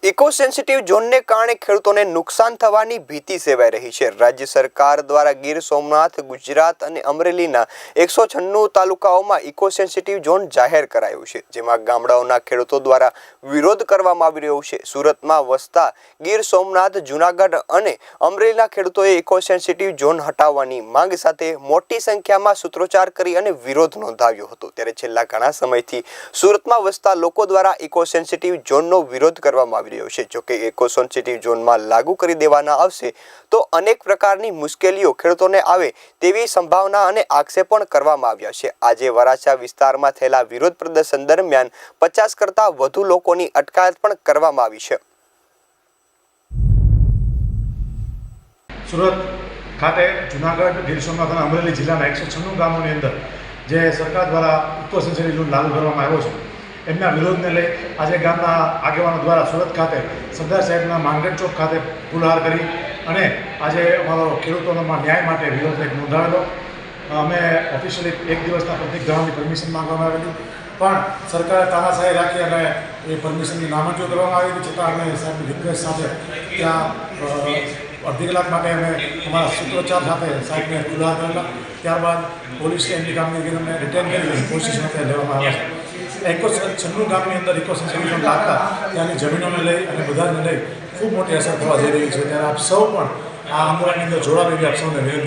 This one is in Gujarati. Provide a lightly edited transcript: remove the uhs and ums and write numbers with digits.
ઇકો સેન્સિટિવ ઝોનને કારણે ખેડૂતોને નુકસાન થવાની ભીતિ સેવાઈ રહી છે। રાજ્ય સરકાર દ્વારા ગીર સોમનાથ, ગુજરાત અને અમરેલીના 196 તાલુકાઓમાં ઇકો સેન્સિટિવ ઝોન જાહેર કરાયું છે, જેમાં ગામડાઓના ખેડૂતો દ્વારા વિરોધ કરવામાં આવી રહ્યો છે। સુરતમાં વસતા ગીર સોમનાથ, જૂનાગઢ અને અમરેલીના ખેડૂતોએ ઇકો સેન્સિટિવ ઝોન હટાવવાની માંગ સાથે મોટી સંખ્યામાં સૂત્રોચ્ચાર કરી અને વિરોધ નોંધાવ્યો હતો। ત્યારે છેલ્લા ઘણા સમયથી સુરતમાં વસતા લોકો દ્વારા ઇકો સેન્સિટિવ ઝોનનો વિરોધ કરવામાં આવી રહ્યો છે। જો કે ઇકો સેન્સિટિવ ઝોનમાં લાગુ કરી દેવાના આવશે તો અનેક પ્રકારની મુશ્કેલીઓ ખેડૂતોને આવે તેવી સંભાવના અને આક્ષેપ પણ કરવામાં આવ્યા છે। આજે વરાછા વિસ્તારમાં થયેલા વિરોધ પ્રદર્શન દરમિયાન 50 કરતાં વધુ લોકોની અટકાયત પણ કરવામાં આવી છે। સુરત ખાતે જૂનાગઢ, ગીર સોમનાથ અને અમરેલી જિલ્લાના 196 ગામોની અંદર જે સરકાર દ્વારા ઇકો સેન્સિટિવ ઝોન લાગુ કરવામાં આવ્યો છે, એમના વિરોધને લઈ આજે ગામના આગેવાનો દ્વારા સુરત ખાતે સરદાર સાહેબના માંગણ ચોક ખાતે પુલહાર કરી અને આજે અમારો ખેડૂતોના ન્યાય માટે વિરોધ નોંધાવેલો। અમે ઓફિશિયલી 1 દિવસના પ્રતિક ધારણની પરમિશન માંગવામાં આવેલી, પણ સરકારે તાનાશાહી રાખી અને એ પરમિશનની નામંજૂર કરવામાં આવી હતી। છતાં અમે સાહેબની રિક્વેસ્ટ સાથે ત્યાં અડધી કલાક માટે અમે અમારા સૂત્રોચ્ચાર સાથે સાહેબને પુલહાર કરેલા। ત્યારબાદ પોલીસે એમની કામગીરી અમને રિટેન કરી કોશિશ માટે લેવામાં આવે છે। 196 ગામની અંદર ઇકો સેન્સિટિવ ઝોન લાગતા ત્યાંની જમીનોને લઈ અને બધાને લઈ ખૂબ મોટી અસર થવા જઈ રહી છે। ત્યારે આપ સૌ પણ આ આંદોલનની અંદર જોડાવ એવી આપ સૌને વિનંતી